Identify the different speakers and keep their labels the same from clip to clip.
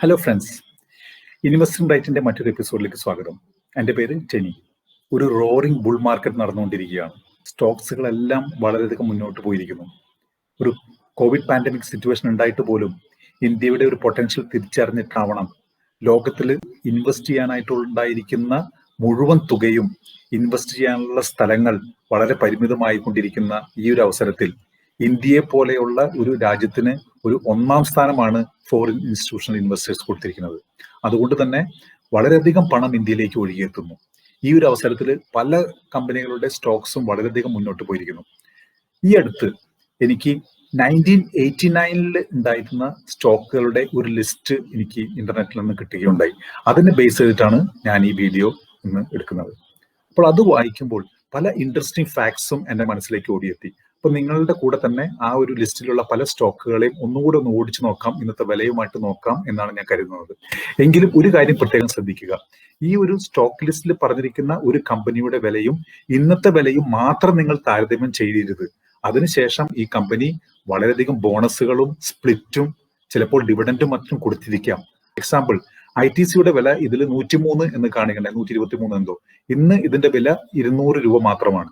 Speaker 1: Hello friends, investing റൈറ്റിന്റെ മറ്റൊരു എപ്പിസോഡിലേക്ക് സ്വാഗതം. എൻ്റെ പേര് ടെനി. ഒരു റോറിംഗ് ബുൾ മാർക്കറ്റ് നടന്നുകൊണ്ടിരിക്കുകയാണ്. സ്റ്റോക്സുകളെല്ലാം വളരെയധികം മുന്നോട്ട് പോയിരിക്കുന്നു. ഒരു കോവിഡ് പാൻഡമിക് സിറ്റുവേഷൻ ഉണ്ടായിട്ട് പോലും ഇന്ത്യയുടെ ഒരു പൊട്ടൻഷ്യൽ തിരിച്ചറിഞ്ഞിട്ടാവണം ലോകത്തിൽ ഇൻവെസ്റ്റ് ചെയ്യാനായിട്ടുണ്ടായിരിക്കുന്ന മുഴുവൻ തുകയും ഇൻവെസ്റ്റ് ചെയ്യാനുള്ള സ്ഥലങ്ങൾ വളരെ പരിമിതമായിക്കൊണ്ടിരിക്കുന്ന ഈ ഒരു അവസരത്തിൽ ഇന്ത്യയെ പോലെയുള്ള ഒരു രാജ്യത്തിന് ഒരു ഒന്നാം സ്ഥാനമാണ് ഫോറിൻ ഇൻസ്റ്റിറ്റ്യൂഷണൽ ഇൻവെസ്റ്റേഴ്സ് കൊടുത്തിരിക്കുന്നത്. അതുകൊണ്ട് തന്നെ വളരെയധികം പണം ഇന്ത്യയിലേക്ക് ഒഴുകിയെത്തുന്നു. ഈ ഒരു അവസരത്തിൽ പല കമ്പനികളുടെ സ്റ്റോക്സും വളരെയധികം മുന്നോട്ട് പോയിരിക്കുന്നു. ഈ അടുത്ത് എനിക്ക് 1989 ഉണ്ടായിരുന്ന സ്റ്റോക്കുകളുടെ ഒരു ലിസ്റ്റ് എനിക്ക് ഇന്റർനെറ്റിൽ നിന്ന് കിട്ടുകയുണ്ടായി. അതിനെ ബേസ് ചെയ്തിട്ടാണ് ഞാൻ ഈ വീഡിയോ ഇന്ന് എടുക്കുന്നത്. അപ്പോൾ അത് വായിക്കുമ്പോൾ പല ഇൻട്രസ്റ്റിംഗ് ഫാക്ട്സും എൻ്റെ മനസ്സിലേക്ക് ഓടിയെത്തി. അപ്പൊ നിങ്ങളുടെ കൂടെ തന്നെ ആ ഒരു ലിസ്റ്റിലുള്ള പല സ്റ്റോക്കുകളെയും ഒന്നുകൂടെ ഒന്ന് ഓടിച്ചു നോക്കാം, ഇന്നത്തെ വിലയുമായിട്ട് നോക്കാം എന്നാണ് ഞാൻ കരുതുന്നത്. എങ്കിലും ഒരു കാര്യം പ്രത്യേകം ശ്രദ്ധിക്കുക, ഈ ഒരു സ്റ്റോക്ക് ലിസ്റ്റിൽ പറഞ്ഞിരിക്കുന്ന ഒരു കമ്പനിയുടെ വിലയും ഇന്നത്തെ വിലയും മാത്രം നിങ്ങൾ താരതമ്യം ചെയ്യരുത്. അതിനുശേഷം ഈ കമ്പനി വളരെയധികം ബോണസുകളും സ്പ്ലിറ്റും ചിലപ്പോൾ ഡിവിഡൻഡും മറ്റും കൊടുത്തിരിക്കാം. എക്സാമ്പിൾ, ITCയുടെ വില ഇതിൽ 103 എന്ന് കാണിക്കണ്ടേ, 123 എന്തോ. ഇന്ന് ഇതിന്റെ വില 200 രൂപ മാത്രമാണ്.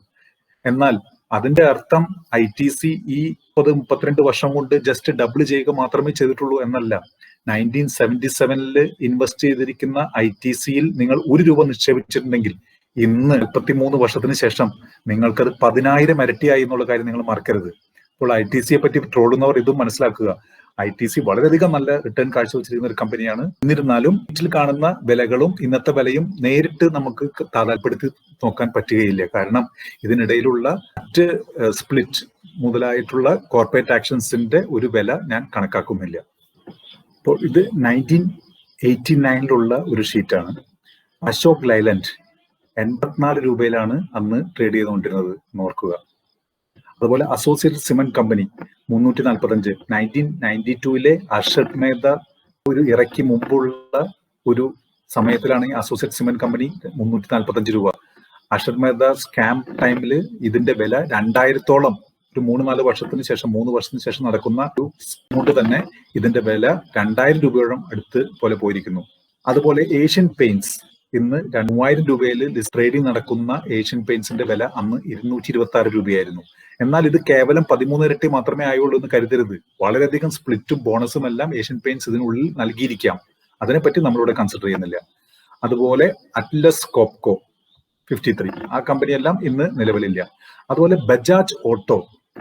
Speaker 1: എന്നാൽ അതിന്റെ അർത്ഥം ITC ഈ 32 വർഷം കൊണ്ട് ജസ്റ്റ് ഡബിൾ ചെയ്യുക മാത്രമേ ചെയ്തിട്ടുള്ളൂ എന്നല്ല. 1977 ഇൻവെസ്റ്റ് ചെയ്തിരിക്കുന്ന ITCയിൽ നിങ്ങൾ 1 രൂപ നിക്ഷേപിച്ചിട്ടുണ്ടെങ്കിൽ ഇന്ന് 33 വർഷത്തിന് ശേഷം നിങ്ങൾക്കത് 10,000 ഇരട്ടിയായി എന്നുള്ള കാര്യം നിങ്ങൾ മറക്കരുത്. അപ്പോൾ ITCയെ പറ്റി ട്രോളുന്നവർ ഇതും മനസ്സിലാക്കുക. ITC വളരെയധികം നല്ല റിട്ടേൺ കാഴ്ചവെച്ചിരിക്കുന്ന ഒരു കമ്പനിയാണ്. എന്നിരുന്നാലും ഇതിൽ കാണുന്ന വിലകളും ഇന്നത്തെ വിലയും നേരിട്ട് നമുക്ക് താരതമ്യപ്പെടുത്തി നോക്കാൻ പറ്റുകയില്ല. കാരണം ഇതിനിടയിലുള്ള മറ്റ് സ്പ്ലിറ്റ് മുതലായിട്ടുള്ള കോർപ്പറേറ്റ് ആക്ഷൻസിന്റെ ഒരു വില ഞാൻ കണക്കാക്കുന്നില്ല. അപ്പോൾ ഇത് 1989 ഒരു ഷീറ്റാണ്. അശോക് ലൈലൻഡ് 84 രൂപയിലാണ് അന്ന് ട്രേഡ് ചെയ്തുകൊണ്ടിരുന്നത് ഓർക്കുക. അതുപോലെ associated cement company 345. 1992 Arshad Mehta ഒരു ഇറക്കി മുമ്പുള്ള ഒരു സമയത്തിലാണ് ഈ അസോസിയേറ്റ് സിമന്റ് കമ്പനി 345 രൂപ. അർഷദ് മേത്ത സ്കാം ടൈമിൽ ഇതിന്റെ വില 2000-ഓളം, ഒരു 3-4 വർഷത്തിന് ശേഷം 3 വർഷത്തിന് ശേഷം നടക്കുന്ന ഒരു കൊണ്ട് തന്നെ ഇതിന്റെ വില 2000 രൂപയോളം അടുത്ത് പോലെ പോയിരിക്കുന്നു. അതുപോലെ ഏഷ്യൻ പെയിന്റ്സ് ഇന്ന് 3000 രൂപയിൽ ട്രേഡിംഗ് നടക്കുന്ന ഏഷ്യൻ പെയിന്റ്സിന്റെ വില അന്ന് 226 രൂപയായിരുന്നു. എന്നാൽ ഇത് കേവലം 13 ഇരട്ടി മാത്രമേ ആയുള്ളൂ എന്ന് കരുതരുത്. വളരെയധികം സ്പ്ലിറ്റും ബോണസും എല്ലാം ഏഷ്യൻ പെയിന്റ്സ് ഇതിനുള്ളിൽ നൽകിയിരിക്കാം. അതിനെപ്പറ്റി നമ്മളിവിടെ കൺസിഡർ ചെയ്യുന്നില്ല. അതുപോലെ അറ്റ്ലസ് കോപ്കോ 53, ആ കമ്പനിയെല്ലാം ഇന്ന് നിലവിലില്ല. അതുപോലെ ബജാജ് ഓട്ടോ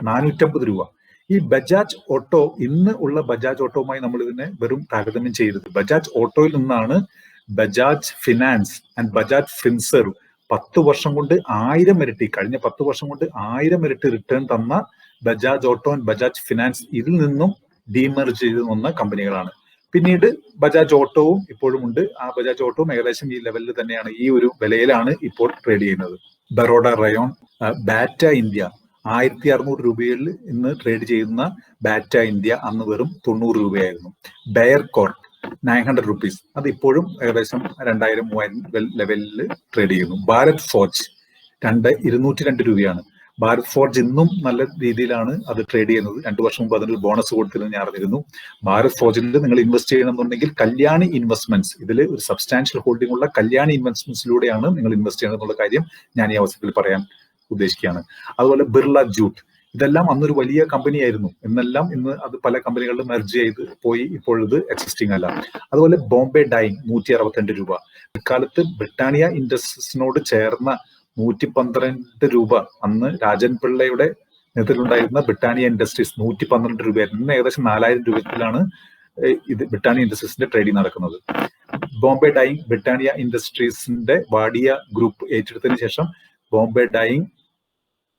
Speaker 1: 450 രൂപ. ഈ ബജാജ് ഓട്ടോ ഇന്ന് ഉള്ള ബജാജ് ഓട്ടോവുമായി നമ്മൾ ഇതിനെ വെറും താരതമ്യം ചെയ്യരുത്. ബജാജ് ഓട്ടോയിൽ നിന്നാണ് Bajaj finance and Bajaj Finserv 10 വർഷം കൊണ്ട് 1000 ഇരട്ടി, കഴിഞ്ഞ 10 വർഷം കൊണ്ട് 1000 ഇരട്ടി റിട്ടേൺ തന്ന Bajaj auto and Bajaj finance ഇതിൽ നിന്നും ഡീമർജ് ചെയ്ത് വന്ന കമ്പനികളാണ്. പിന്നീട് ബജാജ് ഓട്ടോവും ഇപ്പോഴും ഉണ്ട്. ആ ബജാജ് ഓട്ടോവും ഏകദേശം ഈ ലെവലിൽ തന്നെയാണ്, ഈ ഒരു വിലയിലാണ് ഇപ്പോൾ ട്രേഡ് ചെയ്യുന്നത്. ബറോഡ റയോൺ, ബാറ്റ ഇന്ത്യ 1600 രൂപയിൽ ഇന്ന് ട്രേഡ് ചെയ്യുന്ന ബാറ്റ ഇന്ത്യ അന്ന് വെറും 90 രൂപയായിരുന്നു. ബെയർ കോർപ്പ് 900 റുപ്പീസ്, അത് ഇപ്പോഴും ഏകദേശം 2000-3000 ലെവലിൽ ട്രേഡ് ചെയ്യുന്നു. ഭാരത് ഫോർജ് 202 രൂപയാണ്. ഭാരത് ഫോർജ് ഇന്നും നല്ല രീതിയിലാണ് അത് ട്രേഡ് ചെയ്യുന്നത്. 2 വർഷം മുമ്പ് അതിനൊരു ബോണസ് കൊടുത്തിരുന്നു ഞാൻ അറിഞ്ഞിരുന്നു. ഭാരത് ഫോർജിൽ നിങ്ങൾ ഇൻവെസ്റ്റ് ചെയ്യണമെന്നുണ്ടെങ്കിൽ കല്യാണി ഇൻവെസ്റ്റ്മെന്റ്സ്, ഇതിൽ ഒരു സബ്സ്റ്റാൻഷ്യൽ ഹോൾഡിംഗ് ഉള്ള കല്യാണി ഇൻവെസ്റ്റ്മെന്റ്സിലൂടെയാണ് നിങ്ങൾ ഇൻവെസ്റ്റ് ചെയ്യണം എന്നുള്ള കാര്യം ഞാൻ ഈ അവസരത്തിൽ പറയാൻ ഉദ്ദേശിക്കുകയാണ്. അതുപോലെ ബിർള ജൂട്ട്, ഇതെല്ലാം അന്നൊരു വലിയ കമ്പനിയായിരുന്നു. ഇന്നെല്ലാം ഇന്ന് അത് പല കമ്പനികളിലും മെർജ് ചെയ്ത് പോയി, ഇപ്പോഴിത് എക്സിസ്റ്റിംഗ് അല്ല. അതുപോലെ ബോംബെ ഡൈയിങ് 162 രൂപ. ഇക്കാലത്ത് ബ്രിട്ടാനിയ ഇൻഡസ്ട്രീസിനോട് ചേർന്ന 112 രൂപ, അന്ന് രാജൻ പിള്ളയുടെ നേതൃത്വത്തിലുണ്ടായിരുന്ന ബ്രിട്ടാനിയ ഇൻഡസ്ട്രീസ് 112 രൂപയായിരുന്നു. ഇന്ന് ഏകദേശം 4000 രൂപയിലാണ് ഇത് ബ്രിട്ടാനിയ ഇൻഡസ്ട്രീസിന്റെ ട്രേഡിംഗ് നടക്കുന്നത്. ബോംബെ ഡൈയിങ് ബ്രിട്ടാനിയ ഇൻഡസ്ട്രീസിന്റെ വാഡിയ ഗ്രൂപ്പ് ഏറ്റെടുത്തതിന് ശേഷം ബോംബെ ഡൈയിങ്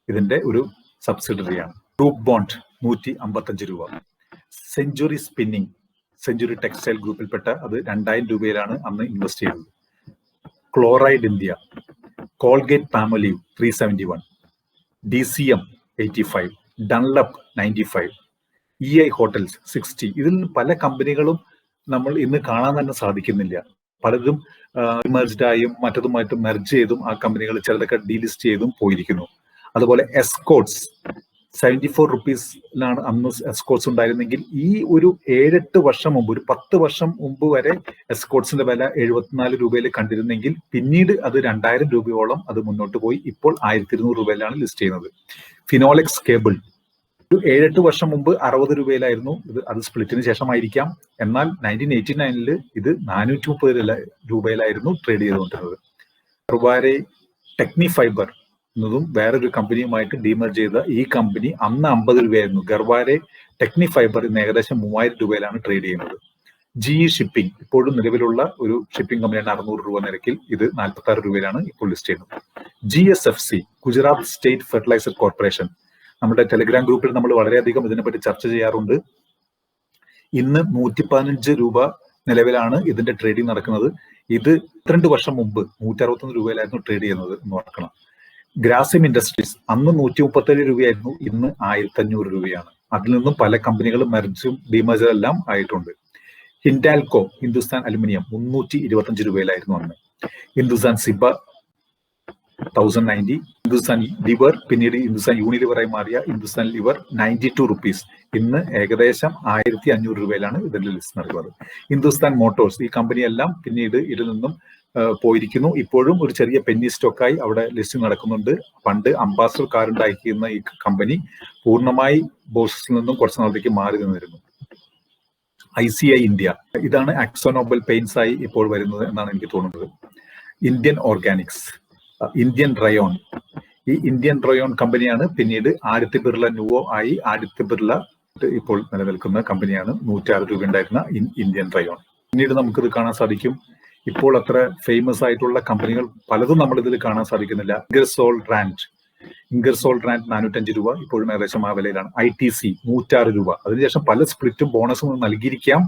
Speaker 1: ഇതിന്റെ ഒരു സബ്സിഡറിയാണ്. ഗ്രൂപ്പ് ബോണ്ട് 155 രൂപ. സെഞ്ചുറി സ്പിന്നിങ്, സെഞ്ചുറി ടെക്സ്റ്റൈൽ ഗ്രൂപ്പിൽപ്പെട്ട, അത് 2000 രൂപയിലാണ് അന്ന് ഇൻവെസ്റ്റ് ചെയ്തത്. Chloride India, Colgate Palmolive 371, DCM 85, Dunlop 95, EI hotels 60. ഇതിൽ പല കമ്പനികളും നമ്മൾ ഇന്ന് കാണാൻ തന്നെ സാധിക്കുന്നില്ല. പലതും മെർജ്ഡായും മറ്റതുമായിട്ടും മെർജ് ചെയ്തും ആ കമ്പനികൾ ചിലതൊക്കെ ഡീലിസ്റ്റ് ചെയ്തും പോയിരിക്കുന്നു. അതുപോലെ എസ്കോട്ട്സ് 74 റുപ്പീസിലാണ് അന്ന് എസ്കോട്ട്സ് ഉണ്ടായിരുന്നെങ്കിൽ ഈ ഒരു 7-8 വർഷം മുമ്പ്, ഒരു 10 വർഷം മുമ്പ് വരെ എസ്കോട്ട്സിന്റെ വില 74 രൂപയിൽ കണ്ടിരുന്നെങ്കിൽ പിന്നീട് അത് 2000 രൂപയോളം അത് മുന്നോട്ട് പോയി. ഇപ്പോൾ 1200 രൂപയിലാണ് ലിസ്റ്റ് ചെയ്യുന്നത്. ഫിനോലെക്സ് കേബിൾ ഒരു 7-8 വർഷം മുമ്പ് 60 രൂപയിലായിരുന്നു ഇത്. അത് സ്പ്ലിറ്റിന് ശേഷമായിരിക്കാം. എന്നാൽ 1989 ഇത് 430 രൂപയിലായിരുന്നു ട്രേഡ് ചെയ്തുകൊണ്ടിരുന്നത്. ഗർവാരെ ടെക്നി ഫൈബർ എന്നതും വേറൊരു കമ്പനിയുമായിട്ട് ഡീമർജ് ചെയ്ത ഈ കമ്പനി അന്ന് 50 രൂപയായിരുന്നു. ഗർവാരെ ടെക്നി ഫൈബർ ഇന്ന് ഏകദേശം 3000 രൂപയിലാണ് ട്രേഡ് ചെയ്യുന്നത്. GE ഷിപ്പിംഗ് ഇപ്പോഴും നിലവിലുള്ള ഒരു ഷിപ്പിംഗ് കമ്പനിയാണ്. 600 രൂപ നിരക്കിൽ ഇത് 46 രൂപയിലാണ് ഇപ്പോൾ ലിസ്റ്റ് ചെയ്യുന്നത്. GSFC Gujarat state fertiliser corporation, നമ്മുടെ ടെലിഗ്രാം ഗ്രൂപ്പിൽ നമ്മൾ വളരെയധികം ഇതിനെപ്പറ്റി ചർച്ച ചെയ്യാറുണ്ട്. ഇന്ന് 115 രൂപ നിലവിലാണ് ഇതിന്റെ ട്രേഡിംഗ് നടക്കുന്നത്. ഇത് 2 വർഷം മുമ്പ് 161 രൂപയിലായിരുന്നു ട്രേഡ് ചെയ്യുന്നത് എന്ന് ഓർക്കണം. ഗ്രാസിം ഇൻഡസ്ട്രീസ് അന്ന് 137 രൂപയായിരുന്നു, ഇന്ന് 1500 രൂപയാണ്. അതിൽ നിന്നും പല കമ്പനികളും മെർജും ഡിമേർജും എല്ലാം ആയിട്ടുണ്ട്. ഹിൻഡാൽകോ ഹിന്ദുസ്ഥാൻ അലുമിനിയം 325 രൂപയിലായിരുന്നു അന്ന്. ഹിന്ദുസ്ഥാൻ സിബ 1090, ഹിന്ദുസ്ഥാൻ ലിവർ പിന്നീട് ഹിന്ദുസ്ഥാൻ യൂണിലിവറായി മാറിയ ഹിന്ദുസ്ഥാൻ ലിവർ 92 റുപ്പീസ്, ഇന്ന് ഏകദേശം 1500 രൂപയിലാണ് ഇതിന്റെ ലിസ്റ്റ് നടക്കുന്നത്. ഹിന്ദുസ്ഥാൻ മോട്ടോഴ്സ് ഈ കമ്പനിയെല്ലാം പിന്നീട് ഇതിൽ നിന്നും പോയിരിക്കുന്നു. ഇപ്പോഴും ഒരു ചെറിയ പെന്നി സ്റ്റോക്കായി അവിടെ ലിസ്റ്റിംഗ് നടക്കുന്നുണ്ട്. പണ്ട് അംബാസഡർ കാർ ഉണ്ടാക്കിയിരുന്ന ഈ കമ്പനി പൂർണ്ണമായി ബോസിൽ നിന്നും കുറച്ച് നാളത്തേക്ക് മാറി നിന്നിരുന്നു. ICI ഇന്ത്യ, ഇതാണ് ആക്സോനോബൽ പെയിന്റ്സ് ആയി ഇപ്പോൾ വരുന്നത് എന്നാണ് എനിക്ക് തോന്നുന്നത്. ഇന്ത്യൻ ഓർഗാനിക്സ്, ഇന്ത്യൻ റയോൺ, ഈ ഇന്ത്യൻ റയോൺ കമ്പനിയാണ് പിന്നീട് ആദിത്യ ബിർള നുവോ ആയി. ആദിത്യ ബിർള ഇപ്പോൾ നിലനിൽക്കുന്ന കമ്പനിയാണ്. 106 രൂപ ഉണ്ടായിരുന്ന ഇന്ത്യൻ റയോൺ. പിന്നീട് നമുക്കിത് കാണാൻ സാധിക്കും. ഇപ്പോൾ അത്ര ഫേമസ് ആയിട്ടുള്ള കമ്പനികൾ പലതും നമ്മൾ ഇതിൽ കാണാൻ സാധിക്കുന്നില്ല. ഇംഗർസോൾ റാൻഡ് 405 രൂപ, ഇപ്പോഴും ഏകദേശം ആ വിലയിലാണ്. ITC 106 രൂപ. അതിനുശേഷം പല സ്പ്ലിറ്റും ബോണസും നൽകിയിരിക്കാം.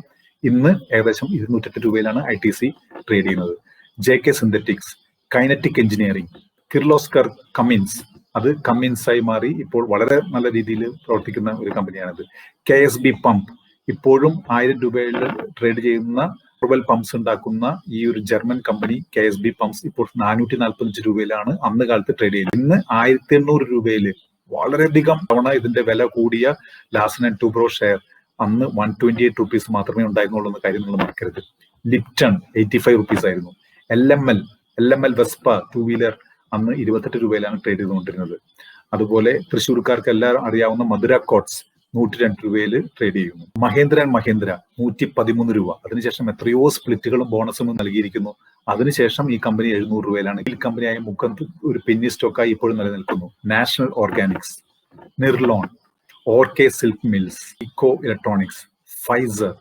Speaker 1: ഇന്ന് ഏകദേശം 208 രൂപയിലാണ് ITC ട്രേഡ് ചെയ്യുന്നത്. JK synthetics, kinetic engineering, Kirloskar Cummins, അത് കമ്മിൻസ് ആയി മാറി ഇപ്പോൾ വളരെ നല്ല രീതിയിൽ പ്രവർത്തിക്കുന്ന ഒരു കമ്പനിയാണിത്. KSB പമ്പ് ഇപ്പോഴും 1000 രൂപയിൽ ട്രേഡ് ചെയ്യുന്ന പെട്രോൾ പമ്പ്സ് ഉണ്ടാക്കുന്ന ഈ ഒരു ജർമ്മൻ കമ്പനി KSB പമ്പ്സ് ഇപ്പോൾ 445 രൂപയിലാണ് അന്ന് കാലത്ത് ട്രേഡ് ചെയ്യുന്നത്. ഇന്ന് 1800 രൂപയിൽ വളരെയധികം തവണ ഇതിന്റെ വില കൂടിയ ലാർസൻ ആൻഡ് ടൂബ്രോ ഷെയർ അന്ന് 128 റുപ്പീസ് മാത്രമേ ഉണ്ടായിരുന്നുള്ളൂ എന്ന കാര്യം നിങ്ങൾ മറക്കരുത്. ലിപ്റ്റൺ 85 റുപ്പീസ് ആയിരുന്നു. LML വെസ്പ 2 വീലർ അന്ന് 28 രൂപയിലാണ് ട്രേഡ് ചെയ്തുകൊണ്ടിരുന്നത്. അതുപോലെ തൃശ്ശൂർക്കാർക്ക് എല്ലാവരും അറിയാവുന്ന മധുര കോട്ട്സ് 102 രൂപയിൽ ട്രേഡ് ചെയ്യുന്നു. മഹേന്ദ്ര 113 രൂപ. അതിനുശേഷം എത്രയോ സ്പ്ലിറ്റുകളും ബോണസും നൽകിയിരിക്കുന്നു. അതിനുശേഷം ഈ കമ്പനി 700 രൂപയിലാണ്. ഈ കമ്പനിയായ മുഖത്ത് ഒരു പെന്നി സ്റ്റോക്കായി ഇപ്പോഴും നിലനിൽക്കുന്നു. National organics, Nirlon, Orkay silk mills, eco electronics, Pfizer,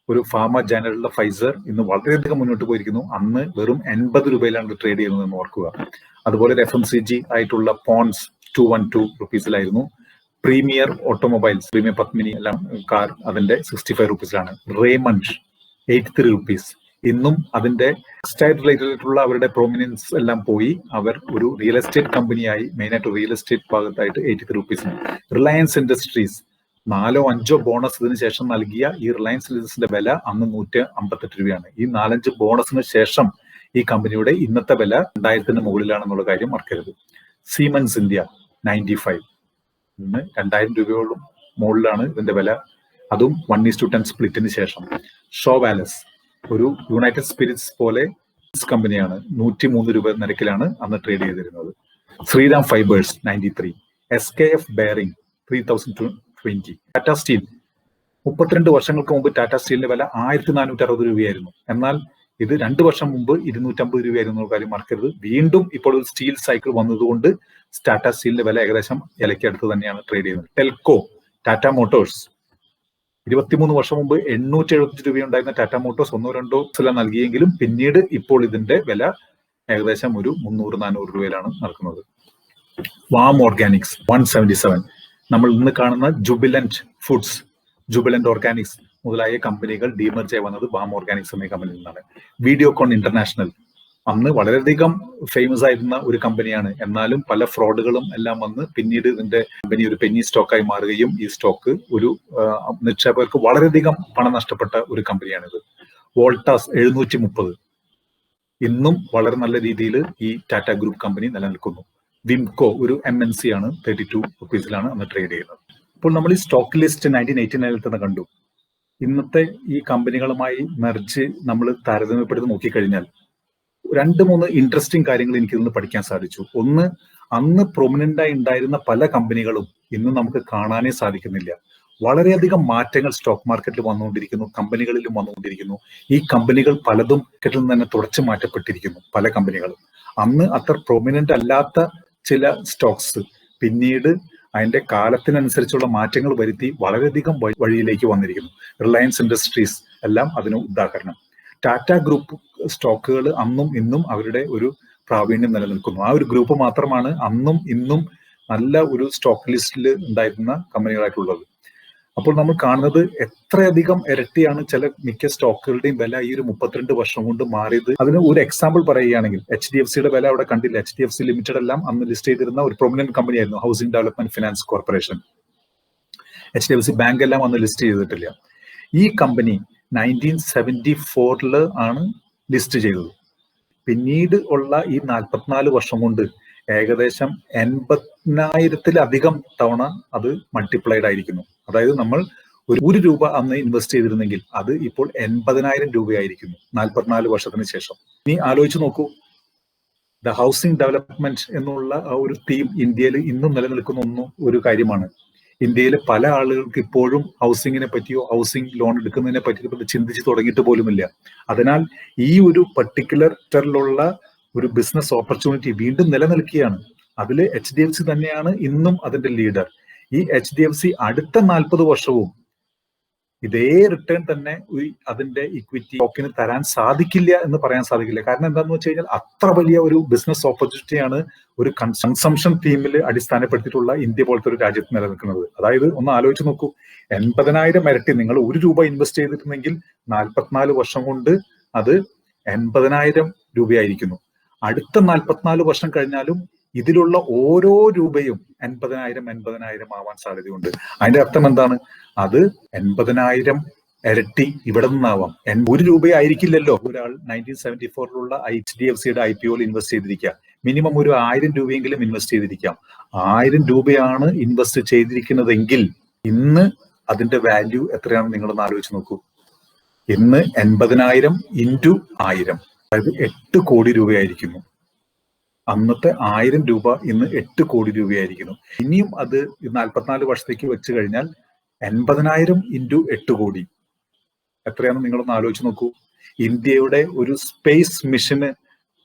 Speaker 1: ഒരു ഫാർമ ജനറലുള്ള ഫൈസർ ഇന്ന് വളരെയധികം മുന്നോട്ട് പോയിരിക്കുന്നു. അന്ന് വെറും 80 രൂപയിലാണ് ട്രേഡ് ചെയ്യുന്നത് എന്ന് ഓർക്കുക. അതുപോലെ FMCG ആയിട്ടുള്ള പോൺസ് 212 റുപ്പീസിലായിരുന്നു. പ്രീമിയർ ഓട്ടോമൊബൈൽസ്, പ്രീമിയർ പത്മിനി എല്ലാം കാർ, അതിന്റെ 65 റുപ്പീസിലാണ്. Raymond 83 rupees. ഇന്നും അതിന്റെ ടെക്സ്റ്റൈൽ റിലേറ്റഡ് ആയിട്ടുള്ള അവരുടെ പ്രോമിനൻസ് എല്ലാം പോയി. അവർ ഒരു റിയൽ എസ്റ്റേറ്റ് കമ്പനിയായി, മെയിനായിട്ട് റിയൽ എസ്റ്റേറ്റ് ഭാഗത്തായിട്ട് 83 റുപ്പീസിന്. റിലയൻസ് ഇൻഡസ്ട്രീസ് 4-5 ബോണസ് ഇതിന് ശേഷം നൽകിയ ഈ റിലയൻസ് ഇൻഡസ്ട്രീസിന്റെ വില അന്ന് 158 രൂപയാണ്. ഈ 4-5 ബോണസിന് ശേഷം ഈ കമ്പനിയുടെ ഇന്നത്തെ വില 2000-ന് മുകളിലാണെന്നുള്ള കാര്യം മറക്കരുത്. സീമൻസ് ഇന്ത്യ 95, ഇന്ന് 2000 രൂപയോളം മുകളിലാണ് ഇതിന്റെ വില, അതും 1:10 സ്പ്ലിറ്റിന് ശേഷം. ഷോ വാലസ് ഒരു യുണൈറ്റഡ് സ്പിരിറ്റ്സ് പോലെ കമ്പനിയാണ്. 103 രൂപ നിരക്കിലാണ് അന്ന് ട്രേഡ് ചെയ്തിരുന്നത്. Shriram fibres 93, SKF bearing 3020. Tata steel 32 വർഷങ്ങൾക്ക് മുമ്പ് ടാറ്റ സ്റ്റീലിന്റെ വില 1460 രൂപയായിരുന്നു. എന്നാൽ ഇത് 2 വർഷം മുമ്പ് 250 രൂപയായിരുന്നു കാര്യം മറക്കരുത്. വീണ്ടും ഇപ്പോൾ ഒരു സ്റ്റീൽ സൈക്കിൾ വന്നതുകൊണ്ട് ടാറ്റ സ്റ്റീലിന്റെ വില ഏകദേശം ഇലയ്ക്കടുത്ത് തന്നെയാണ് ട്രേഡ് ചെയ്യുന്നത്. ടെൽക്കോ, ടാറ്റ മോട്ടോഴ്സ് 23 വർഷം മുമ്പ് 875 രൂപയുണ്ടായിരുന്ന ടാറ്റ മോട്ടോഴ്സ് 1-2 നൽകിയെങ്കിലും പിന്നീട് ഇപ്പോൾ ഇതിന്റെ വില ഏകദേശം ഒരു 300-400 രൂപയിലാണ് നടക്കുന്നത്. Warm Organics 177. നമ്മൾ ഇന്ന് കാണുന്ന ജുബിലന്റ് ഫുഡ്സ്, ജുബിലന്റ് ഓർഗാനിക്സ് മുതലായ കമ്പനികൾ ഡീമർജ് ആയി വന്നത് വാം ഓർഗാനിക്സ് എന്ന കമ്പനിയിൽ നിന്നാണ്. വീഡിയോകോൺ ഇന്റർനാഷണൽ അന്ന് വളരെയധികം ഫേമസ് ആയിരുന്ന ഒരു കമ്പനിയാണ്. എന്നാലും പല ഫ്രോഡുകളും എല്ലാം വന്ന് പിന്നീട് ഇതിന്റെ കമ്പനി ഒരു പെന്നി സ്റ്റോക്കായി മാറുകയും ഈ സ്റ്റോക്ക് ഒരു നിക്ഷേപകർക്ക് വളരെയധികം പണം നഷ്ടപ്പെട്ട ഒരു കമ്പനിയാണിത്. വോൾട്ടാസ് 730, ഇന്നും വളരെ നല്ല രീതിയിൽ ഈ ടാറ്റ ഗ്രൂപ്പ് കമ്പനി നിലനിൽക്കുന്നു. വിംകോ ഒരു MNC ആണ്, 32 റുപ്പീസിലാണ് അന്ന് ട്രേഡ് ചെയ്യുന്നത്. അപ്പോൾ നമ്മൾ ഈ സ്റ്റോക്ക് ലിസ്റ്റ് 1989 തന്നെ കണ്ടു. ഇന്നത്തെ ഈ കമ്പനികളുമായി മെർജ് നമ്മൾ താരതമ്യപ്പെടുത്തി നോക്കിക്കഴിഞ്ഞാൽ 2-3 ഇൻട്രസ്റ്റിംഗ് കാര്യങ്ങൾ എനിക്ക് ഇന്ന് പഠിക്കാൻ സാധിച്ചു. ഒന്ന്, അന്ന് പ്രൊമിനന്റ് ആയി ഉണ്ടായിരുന്ന പല കമ്പനികളും ഇന്ന് നമുക്ക് കാണാനേ സാധിക്കുന്നില്ല. വളരെയധികം മാറ്റങ്ങൾ സ്റ്റോക്ക് മാർക്കറ്റിൽ വന്നുകൊണ്ടിരിക്കുന്നു, കമ്പനികളിലും വന്നുകൊണ്ടിരിക്കുന്നു. ഈ കമ്പനികൾ പലതും മാർക്കറ്റിൽ നിന്ന് തന്നെ തുടച്ചു മാറ്റപ്പെട്ടിരിക്കുന്നു. പല കമ്പനികളും അന്ന് അത്ര പ്രൊമിനന്റ് അല്ലാത്ത ചില സ്റ്റോക്സ് പിന്നീട് അതിന്റെ കാലത്തിനനുസരിച്ചുള്ള മാറ്റങ്ങൾ വരുത്തി വളരെയധികം വഴിയിലേക്ക് വന്നിരിക്കുന്നു. റിലയൻസ് ഇൻഡസ്ട്രീസ് എല്ലാം അതിന് ഉദാഹരണം. ടാറ്റ ഗ്രൂപ്പ് സ്റ്റോക്കുകൾ അന്നും ഇന്നും അവരുടെ ഒരു പ്രാവീണ്യം നിലനിൽക്കുന്നു. ആ ഒരു ഗ്രൂപ്പ് മാത്രമാണ് അന്നും ഇന്നും നല്ല ഒരു സ്റ്റോക്ക് ലിസ്റ്റിൽ ഉണ്ടായിരുന്ന കമ്പനികളായിട്ടുള്ളത്. അപ്പോൾ നമ്മൾ കാണുന്നത് എത്രയധികം ഇരട്ടിയാണ് മിക്ക സ്റ്റോക്കുകളുടെയും വില ഈ ഒരു 32 വർഷം കൊണ്ട് മാറിയത്. അതിന് ഒരു എക്സാമ്പിൾ പറയുകയാണെങ്കിൽ HDFCയുടെ വില അവിടെ കണ്ടില്ല. HDFC ലിമിറ്റഡ് എല്ലാം അന്ന് ലിസ്റ്റ് ചെയ്തിരുന്ന ഒരു പ്രൊമിനന്റ് കമ്പനിയായിരുന്നു, housing development finance corporation. HDFC bank എല്ലാം അന്ന് ലിസ്റ്റ് ചെയ്തിട്ടില്ല. ഈ കമ്പനി 1974 ആണ് ലിസ്റ്റ് ചെയ്തത്. പിന്നീട് ഉള്ള ഈ 44 വർഷം കൊണ്ട് ഏകദേശം 80,000-ലധികം തവണ അത് മൾട്ടിപ്ലൈഡ് ആയിരിക്കുന്നു. അതായത് നമ്മൾ ഒരു രൂപ അന്ന് ഇൻവെസ്റ്റ് ചെയ്തിരുന്നെങ്കിൽ അത് ഇപ്പോൾ 80,000 രൂപയായിരിക്കുന്നു 44 വർഷത്തിന് ശേഷം. ഇനി ആലോചിച്ച് നോക്കൂ, ദ ഹൗസിംഗ് ഡെവലപ്മെന്റ് എന്നുള്ള ആ ഒരു തീം ഇന്ത്യയിൽ ഇന്നും നിലനിൽക്കുന്ന ഒരു കാര്യമാണ്. ഇന്ത്യയിലെ പല ആളുകൾക്ക് ഇപ്പോഴും ഹൗസിങ്ങിനെ പറ്റിയോ ഹൗസിംഗ് ലോൺ എടുക്കുന്നതിനെ പറ്റിയോ ചിന്തിച്ച് തുടങ്ങിയിട്ട് പോലുമില്ല. അതിനാൽ ഈ ഒരു പർട്ടിക്കുലർ സെക്ടറിലുള്ള ഒരു ബിസിനസ് ഓപ്പർച്യൂണിറ്റി വീണ്ടും നിലനിൽക്കുകയാണ്. അതിൽ HDFC തന്നെയാണ് ഇന്നും അതിന്റെ ലീഡർ. ഈ HDFC അടുത്ത 40 വർഷവും ഇതേ റിട്ടേൺ തന്നെ അതിന്റെ ഇക്വിറ്റി സ്റ്റോക്കിന് തരാൻ സാധിക്കില്ല എന്ന് പറയാൻ സാധിക്കില്ല. കാരണം എന്താണെന്ന് വെച്ച് കഴിഞ്ഞാൽ അത്ര വലിയ ഒരു ബിസിനസ് ഓപ്പർച്യൂണിറ്റിയാണ് ഒരു കൺസംഷൻ തീമിൽ അടിസ്ഥാനപ്പെടുത്തിയിട്ടുള്ള ഇന്ത്യ പോലത്തെ ഒരു രാജ്യത്ത് നിലനിൽക്കുന്നത്. അതായത് ഒന്ന് ആലോചിച്ച് നോക്കൂ, 80,000 ഇരട്ടി നിങ്ങൾ ₹1 ഇൻവെസ്റ്റ് ചെയ്തിട്ടുണ്ടെങ്കിൽ 44 വർഷം കൊണ്ട് അത് 80,000 രൂപയായിരിക്കുന്നു. അടുത്ത 44 വർഷം കഴിഞ്ഞാലും ഇതിലുള്ള ഓരോ രൂപയും 80,000 ആവാൻ സാധ്യതയുണ്ട്. അതിന്റെ അർത്ഥം എന്താണ്? അത് 80,000 ഇരട്ടി ഇവിടെ നിന്നാവാം. ₹1 ആയിരിക്കില്ലല്ലോ ഒരാൾ 1974 HDFCയുടെ IPOയിൽ ഇൻവെസ്റ്റ് ചെയ്തിരിക്കുക. മിനിമം ഒരു 1000 രൂപയെങ്കിലും ഇൻവെസ്റ്റ് ചെയ്തിരിക്കാം. 1000 രൂപയാണ് ഇൻവെസ്റ്റ് ചെയ്തിരിക്കുന്നതെങ്കിൽ ഇന്ന് അതിന്റെ വാല്യൂ എത്രയാണെന്ന് നിങ്ങളൊന്ന് ആലോചിച്ച് നോക്കൂ. ഇന്ന് 80,000 ഇൻറ്റു 1000, അതായത് 8 കോടി രൂപയായിരിക്കുന്നു. അന്നത്തെ 1000 രൂപ ഇന്ന് 8 കോടി രൂപയായിരിക്കുന്നു. ഇനിയും അത് 44 വർഷത്തേക്ക് വെച്ച് കഴിഞ്ഞാൽ 80,000 ഇൻറ്റു 8 കോടി എത്രയാണെന്ന് നിങ്ങളൊന്ന് ആലോചിച്ച് നോക്കൂ. ഇന്ത്യയുടെ ഒരു സ്പേസ് മിഷന്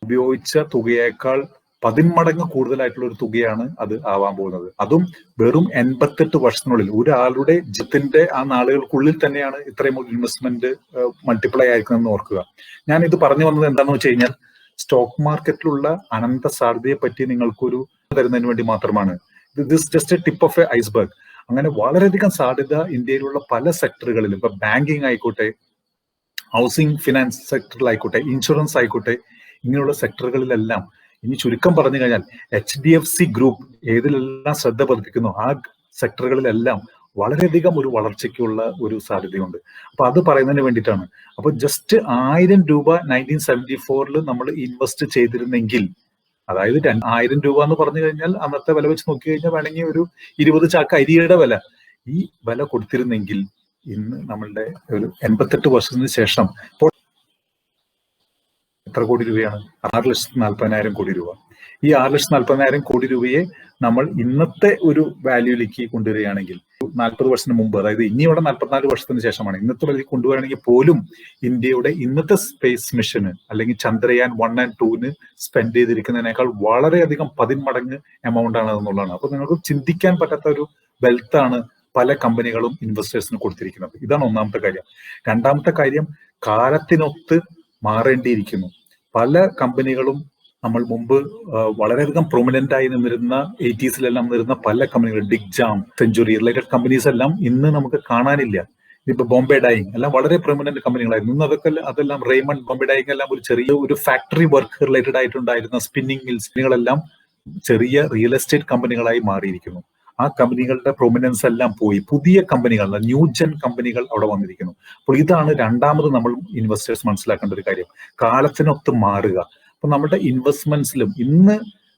Speaker 1: ഉപയോഗിച്ച തുകയേക്കാൾ 10 മടങ്ങ് കൂടുതലായിട്ടുള്ള ഒരു തുകയാണ് അത് ആവാൻ പോകുന്നത്. അതും വെറും 88 വർഷത്തിനുള്ളിൽ. ഒരാളുടെ ജീവിതത്തിന്റെ ആ നാളുകൾക്കുള്ളിൽ തന്നെയാണ് ഇത്രയും ഇൻവെസ്റ്റ്മെന്റ് മൾട്ടിപ്ലൈ ആയിരിക്കുന്നതെന്ന് ഓർക്കുക. ഞാൻ ഇത് പറഞ്ഞു വന്നത് എന്താണെന്ന് വെച്ച് കഴിഞ്ഞാൽ സ്റ്റോക്ക് മാർക്കറ്റിലുള്ള അനന്ത സാധ്യതയെ പറ്റി നിങ്ങൾക്കൊരു തരുന്നതിന് വേണ്ടി മാത്രമാണ്. This just A tip of A iceberg. അങ്ങനെ വളരെയധികം സാധ്യത ഇന്ത്യയിലുള്ള പല സെക്ടറുകളിലും, ഇപ്പൊ ബാങ്കിങ് ആയിക്കോട്ടെ, ഹൗസിംഗ് ഫിനാൻസ് സെക്ടറിലായിക്കോട്ടെ, ഇൻഷുറൻസ് ആയിക്കോട്ടെ, ഇങ്ങനെയുള്ള സെക്ടറുകളിലെല്ലാം ഇനി ചുരുക്കം പറഞ്ഞു കഴിഞ്ഞാൽ HDFC ഗ്രൂപ്പ് ഏതിലെല്ലാം ശ്രദ്ധ പതിപ്പിക്കുന്നു ആ സെക്ടറുകളിലെല്ലാം വളരെയധികം ഒരു വളർച്ചയ്ക്കുള്ള ഒരു സാധ്യതയുണ്ട്. അപ്പൊ അത് പറയുന്നതിന് വേണ്ടിയിട്ടാണ്. അപ്പൊ ജസ്റ്റ് 1000 രൂപ 1974 നമ്മൾ ഇൻവെസ്റ്റ് ചെയ്തിരുന്നെങ്കിൽ, അതായത് 1000 രൂപ എന്ന് പറഞ്ഞു കഴിഞ്ഞാൽ അന്നത്തെ വില വെച്ച് നോക്കി കഴിഞ്ഞാൽ വേണമെങ്കിൽ ഒരു 20 ചാക്ക് അരിയുടെ വില, ഈ വില കൊടുത്തിരുന്നെങ്കിൽ ഇന്ന് നമ്മളുടെ ഒരു 88 വർഷത്തിന് ശേഷം ഇപ്പോൾ എത്ര കോടി രൂപയാണ്? 6,40,000 കോടി രൂപ. ഈ 6,40,000 കോടി രൂപയെ നമ്മൾ ഇന്നത്തെ ഒരു വാല്യൂയിലേക്ക് കൊണ്ടുവരികയാണെങ്കിൽ 40 വർഷത്തിന് മുമ്പ്, അതായത് ഇനിയുള്ള 44 വർഷത്തിന് ശേഷമാണ്, ഇന്നത്തെ വിലയിൽ കൊണ്ടുവരികയാണെങ്കിൽ പോലും ഇന്ത്യയുടെ ഇന്നത്തെ സ്പേസ് മിഷന് അല്ലെങ്കിൽ ചന്ദ്രയാൻ 1 and 2 സ്പെൻഡ് ചെയ്തിരിക്കുന്നതിനേക്കാൾ വളരെയധികം 10 മടങ്ങ് എമൗണ്ട് ആണ് എന്നുള്ളതാണ്. അപ്പൊ നിങ്ങൾക്ക് ചിന്തിക്കാൻ പറ്റാത്ത ഒരു വെൽത്താണ് പല കമ്പനികളും ഇൻവെസ്റ്റേഴ്സിന് കൊടുത്തിരിക്കുന്നത്. ഇതാണ് ഒന്നാമത്തെ കാര്യം. രണ്ടാമത്തെ കാര്യം, കാലത്തിനൊത്ത് മാറേണ്ടിയിരിക്കുന്നു. പല കമ്പനികളും നമ്മൾ മുമ്പ് വളരെയധികം പ്രൊമിനന്റ് ആയി നിന്നിരുന്ന 80s നിന്നിരുന്ന പല കമ്പനികളും, ഡിഗ്ജാം, സെഞ്ചുറി റിലേറ്റഡ് കമ്പനീസ് എല്ലാം ഇന്ന് നമുക്ക് കാണാനില്ല. ഇപ്പൊ ബോംബെ ഡൈയിങ് എല്ലാം വളരെ പ്രൊമിനന്റ് കമ്പനികളായിരുന്നു. ഇന്ന് അതെല്ലാം റെയ്മണ്ട്, ബോംബെ ഡൈയിങ് എല്ലാം ഒരു ചെറിയ ഒരു ഫാക്ടറി വർക്ക് റിലേറ്റഡ് ആയിട്ടുണ്ടായിരുന്ന സ്പിന്നിങ് മിൽസുകളെല്ലാം ചെറിയ റിയൽ എസ്റ്റേറ്റ് കമ്പനികളായി മാറിയിരിക്കുന്നു. ആ കമ്പനികളുടെ പ്രൊമിനൻസ് എല്ലാം പോയി പുതിയ കമ്പനികൾ, ന്യൂജൻ കമ്പനികൾ അവിടെ വന്നിരിക്കുന്നു. അപ്പോൾ ഇതാണ് രണ്ടാമത് നമ്മൾ ഇൻവെസ്റ്റേഴ്സ് മനസ്സിലാക്കേണ്ട ഒരു കാര്യം, കാലത്തിനൊത്ത് മാറുക. അപ്പൊ നമ്മുടെ ഇൻവെസ്റ്റ്മെന്റ്സിലും ഇന്ന്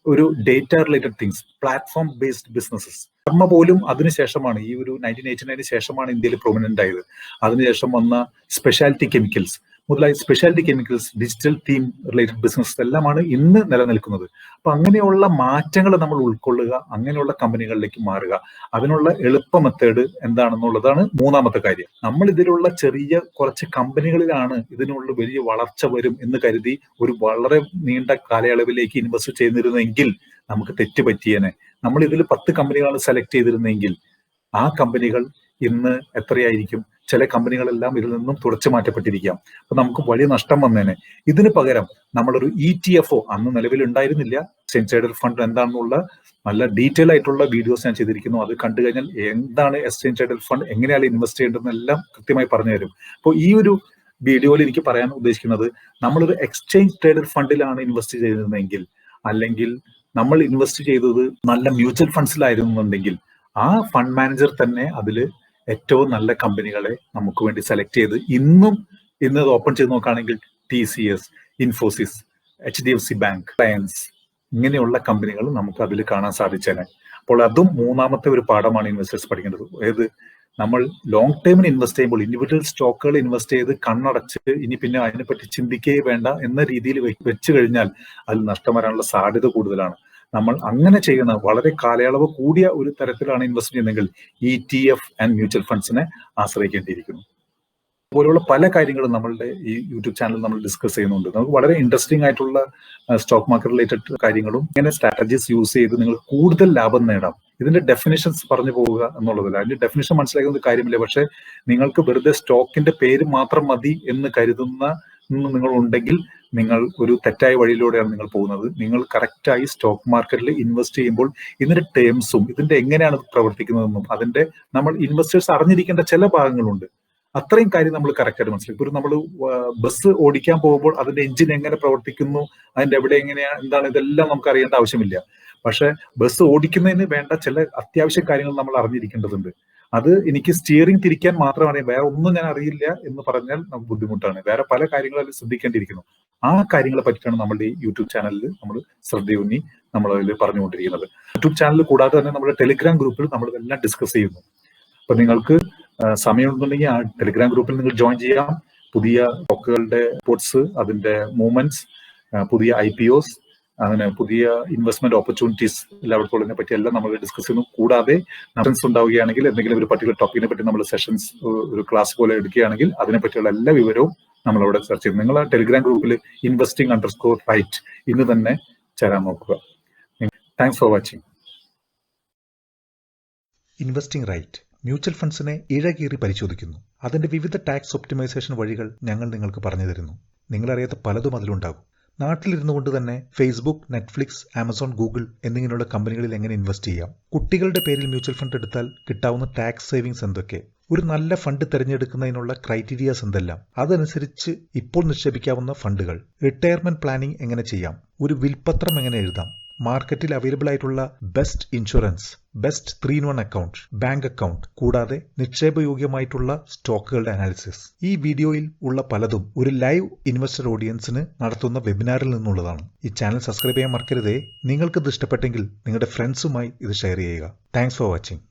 Speaker 1: ഒരു data related things, platform based businesses. Pharma പോലും അതിനുശേഷമാണ്, ഈ ഒരു 1989 ശേഷമാണ് ഇന്ത്യയിൽ പ്രൊമിനന്റ് ആയത്. അതിനുശേഷം വന്ന സ്പെഷ്യാലിറ്റി കെമിക്കൽസ് മുതലായ speciality chemicals, digital theme related business എല്ലാമാണ് ഇന്ന് നിലനിൽക്കുന്നത്. അപ്പൊ അങ്ങനെയുള്ള മാറ്റങ്ങൾ നമ്മൾ ഉൾക്കൊള്ളുക, അങ്ങനെയുള്ള കമ്പനികളിലേക്ക് മാറുക. അതിനുള്ള എളുപ്പ മെത്തേഡ് എന്താണെന്നുള്ളതാണ് മൂന്നാമത്തെ കാര്യം. നമ്മൾ ഇതിലുള്ള ചെറിയ കുറച്ച് കമ്പനികളിലാണ് ഇതിനുള്ള വലിയ വളർച്ച വരും എന്ന് കരുതി ഒരു വളരെ നീണ്ട കാലയളവിലേക്ക് ഇൻവെസ്റ്റ് ചെയ്തിരുന്നെങ്കിൽ നമുക്ക് തെറ്റുപറ്റിയേനെ. നമ്മൾ ഇതിൽ 10 കമ്പനികളാണ് സെലക്ട് ചെയ്തിരുന്നെങ്കിൽ ആ കമ്പനികൾ ഇന്ന് എത്രയായിരിക്കും? ചില കമ്പനികളെല്ലാം ഇതിൽ നിന്നും തുടച്ചു മാറ്റപ്പെട്ടിരിക്കാം. അപ്പൊ നമുക്ക് വലിയ നഷ്ടം വന്നേനെ. ഇതിന് പകരം നമ്മളൊരു ETF അന്ന് നിലവിലുണ്ടായിരുന്നില്ല. എക്സ്ചേഞ്ച് ട്രേഡഡ് ഫണ്ട് എന്താണെന്നുള്ള നല്ല ഡീറ്റെയിൽ ആയിട്ടുള്ള വീഡിയോസ് ഞാൻ ചെയ്തിരിക്കുന്നു. അത് കണ്ടു കഴിഞ്ഞാൽ എന്താണ് എക്സ്ചേഞ്ച് ട്രേഡഡ് ഫണ്ട്, എങ്ങനെയാണ് ഇൻവെസ്റ്റ് ചെയ്യേണ്ടതെന്നെല്ലാം കൃത്യമായി പറഞ്ഞു തരും. അപ്പോൾ ഈ ഒരു വീഡിയോയിൽ എനിക്ക് പറയാൻ ഉദ്ദേശിക്കുന്നത്, നമ്മളൊരു എക്സ്ചേഞ്ച് ട്രേഡഡ് ഫണ്ടിലാണ് ഇൻവെസ്റ്റ് ചെയ്തിരുന്നെങ്കിൽ, അല്ലെങ്കിൽ നമ്മൾ ഇൻവെസ്റ്റ് ചെയ്തത് നല്ല മ്യൂച്വൽ ഫണ്ട്സിലായിരുന്നുണ്ടെങ്കിൽ, ആ ഫണ്ട് മാനേജർ തന്നെ അതിൽ ഏറ്റവും നല്ല കമ്പനികളെ നമുക്ക് വേണ്ടി സെലക്ട് ചെയ്ത് ഇന്ന് ഓപ്പൺ ചെയ്ത് നോക്കുകയാണെങ്കിൽ TCS, Infosys, HDFC bank, Reliance ഇങ്ങനെയുള്ള കമ്പനികൾ നമുക്ക് അതിൽ കാണാൻ സാധിച്ചേനെ. അപ്പോൾ അതും മൂന്നാമത്തെ ഒരു പാഠമാണ് ഇൻവെസ്റ്റേഴ്സ് പഠിക്കേണ്ടത്. അതായത് നമ്മൾ ലോങ് ടേമിന് ഇൻവെസ്റ്റ് ചെയ്യുമ്പോൾ ഇൻഡിവിജ്വൽ സ്റ്റോക്കുകൾ ഇൻവെസ്റ്റ് ചെയ്ത് കണ്ണടച്ച് ഇനി പിന്നെ അതിനെപ്പറ്റി ചിന്തിക്കുകയേ വേണ്ട എന്ന രീതിയിൽ വെച്ച് കഴിഞ്ഞാൽ അതിൽ നഷ്ടം വരാനുള്ള സാധ്യത കൂടുതലാണ്. നമ്മൾ അങ്ങനെ ചെയ്യുന്ന വളരെ കാലയളവ് കൂടിയ ഒരു തരത്തിലാണ് ഇൻവെസ്റ്റ് ചെയ്യുന്നതെങ്കിൽ ETF ആൻഡ് മ്യൂച്വൽ ഫണ്ട്സിനെ ആശ്രയിക്കേണ്ടിയിരിക്കുന്നു. അതുപോലുള്ള പല കാര്യങ്ങളും നമ്മളുടെ ഈ യൂട്യൂബ് ചാനൽ നമ്മൾ ഡിസ്കസ് ചെയ്യുന്നുണ്ട്. നമുക്ക് വളരെ ഇൻട്രസ്റ്റിംഗ് ആയിട്ടുള്ള സ്റ്റോക്ക് മാർക്കറ്റ് റിലേറ്റഡ് കാര്യങ്ങളും ഇങ്ങനെ സ്ട്രാറ്റജീസ് യൂസ് ചെയ്ത് നിങ്ങൾ കൂടുതൽ ലാഭം നേടാം. ഇതിന്റെ ഡെഫിനിഷൻസ് പറഞ്ഞു പോവുക എന്നുള്ളതല്ല. അതിന്റെ ഡെഫിനിഷൻ മനസ്സിലാക്കുന്ന കാര്യമില്ല. പക്ഷെ നിങ്ങൾക്ക് വെറുതെ സ്റ്റോക്കിന്റെ പേര് മാത്രം മതി എന്ന് കരുതുന്ന നിങ്ങൾ ഉണ്ടെങ്കിൽ നിങ്ങൾ ഒരു തെറ്റായ വഴിയിലൂടെയാണ് നിങ്ങൾ പോകുന്നത്. നിങ്ങൾ കറക്റ്റായി സ്റ്റോക്ക് മാർക്കറ്റിൽ ഇൻവെസ്റ്റ് ചെയ്യുമ്പോൾ ഇതിന്റെ ടേംസും ഇതിന്റെ എങ്ങനെയാണ് പ്രവർത്തിക്കുന്നതെന്നും അതിന്റെ നമ്മൾ ഇൻവെസ്റ്റേഴ്സ് അറിഞ്ഞിരിക്കേണ്ട ചില ഭാഗങ്ങളുണ്ട്. അത്രയും കാര്യം നമ്മൾ കറക്റ്റായിട്ട് മനസ്സിലാക്കും. ഇപ്പോൾ നമ്മൾ ബസ് ഓടിക്കാൻ പോകുമ്പോൾ അതിന്റെ എഞ്ചിൻ എങ്ങനെ പ്രവർത്തിക്കുന്നു, അതിന്റെ എവിടെ എങ്ങനെയാണ്, എന്താണ്, ഇതെല്ലാം നമുക്ക് അറിയേണ്ട ആവശ്യമില്ല. പക്ഷെ ബസ് ഓടിക്കുന്നതിന് വേണ്ട ചില അത്യാവശ്യ കാര്യങ്ങൾ നമ്മൾ അറിഞ്ഞിരിക്കേണ്ടതുണ്ട്. അത് എനിക്ക് സ്റ്റിയറിംഗ് തിരിക്കാൻ മാത്രം അറിയാം, വേറെ ഒന്നും ഞാൻ അറിയില്ല എന്ന് പറഞ്ഞാൽ നമുക്ക് ബുദ്ധിമുട്ടാണ്. വേറെ പല കാര്യങ്ങളും ശ്രദ്ധിക്കേണ്ടിയിരിക്കുന്നു. ആ കാര്യങ്ങളെ പറ്റിയിട്ടാണ് നമ്മുടെ ഈ യൂട്യൂബ് ചാനലിൽ നമ്മൾ ശ്രദ്ധയൂന്നി നമ്മൾ അതിൽ പറഞ്ഞുകൊണ്ടിരിക്കുന്നത്. യൂട്യൂബ് ചാനൽ കൂടാതെ തന്നെ നമ്മുടെ ടെലിഗ്രാം ഗ്രൂപ്പിൽ നമ്മൾ ഇതെല്ലാം ഡിസ്കസ് ചെയ്യുന്നു. അപ്പൊ നിങ്ങൾക്ക് സമയമുണ്ടെങ്കിൽ ആ ടെലിഗ്രാം ഗ്രൂപ്പിൽ നിങ്ങൾ ജോയിൻ ചെയ്യാം. പുതിയ സ്റ്റോക്കുകളുടെ റിപ്പോർട്ട്സ്, അതിന്റെ മൂവ്മെന്റ്സ്, പുതിയ IPOs, അങ്ങനെ പുതിയ ഇൻവെസ്റ്റ്മെന്റ് ഓപ്പർച്യൂണിറ്റീസ് എല്ലാവർക്കും പറ്റി എല്ലാം നമ്മൾ ഡിസ്കസ് ചെയ്യുന്നു. കൂടാതെ സെഷൻസ് ഉണ്ടാവുകയാണെങ്കിൽ എന്തെങ്കിലും ഒരു പർട്ടിക്കുലർ ടോപ്പിക്കിനെ പറ്റി നമ്മൾ സെഷൻസ് ഒരു ക്ലാസ് പോലെ എടുക്കുകയാണെങ്കിൽ അതിനെപ്പറ്റിയുള്ള എല്ലാ വിവരവും നമ്മളവിടെ സെർച്ച് ചെയ്യും. നിങ്ങൾ ടെലിഗ്രാം ഗ്രൂപ്പിൽ investing_right ഇന്ന് തന്നെ ചേരാൻ നോക്കുക. Thanks for watching.
Speaker 2: Investing right mutual ഫണ്ട്സിനെ ഇഴകീറി പരിശോധിക്കുന്നു. അതിന്റെ വിവിധ ടാക്സ് ഒപ്റ്റിമൈസേഷൻ വഴികൾ ഞങ്ങൾ നിങ്ങൾക്ക് പറഞ്ഞു തരുന്നു. നിങ്ങളറിയാത്ത പലതും അതിലുണ്ടാകും. നാട്ടിലിരുന്നു കൊണ്ട് തന്നെ ഫേസ്ബുക്ക്, നെറ്റ്ഫ്ലിക്സ്, ആമസോൺ, ഗൂഗിൾ എന്നിങ്ങനെയുള്ള കമ്പനികളിൽ എങ്ങനെ ഇൻവെസ്റ്റ് ചെയ്യാം, കുട്ടികളുടെ പേരിൽ മ്യൂച്വൽ ഫണ്ട് എടുത്താൽ കിട്ടാവുന്ന ടാക്സ് സേവിങ്സ് എന്തൊക്കെ, ഒരു നല്ല ഫണ്ട് തിരഞ്ഞെടുക്കുന്നതിനുള്ള ക്രൈറ്റീരിയാസ് എന്തെല്ലാം, അതനുസരിച്ച് ഇപ്പോൾ നിക്ഷേപിക്കാവുന്ന ഫണ്ടുകൾ, റിട്ടയർമെന്റ് പ്ലാനിംഗ് എങ്ങനെ ചെയ്യാം, ഒരു വിൽപത്രം എങ്ങനെ എഴുതാം, മാർക്കറ്റിൽ അവൈലബിൾ ആയിട്ടുള്ള best insurance, best 3-in-1 account, bank account, കൂടാതെ നിക്ഷേപയോഗ്യമായിട്ടുള്ള സ്റ്റോക്കുകളുടെ അനാലിസിസ്. ഈ വീഡിയോയിൽ ഉള്ള പലതും ഒരു ലൈവ് ഇൻവെസ്റ്റർ ഓഡിയൻസിന് നടത്തുന്ന വെബിനാറിൽ നിന്നുള്ളതാണ്. ഈ ചാനൽ സബ്സ്ക്രൈബ് ചെയ്യാൻ മറക്കരുതേ. നിങ്ങൾക്ക് ഇത് ഇഷ്ടപ്പെട്ടെങ്കിൽ നിങ്ങളുടെ ഫ്രണ്ട്സുമായി ഇത് ഷെയർ ചെയ്യുക. Thanks for watching.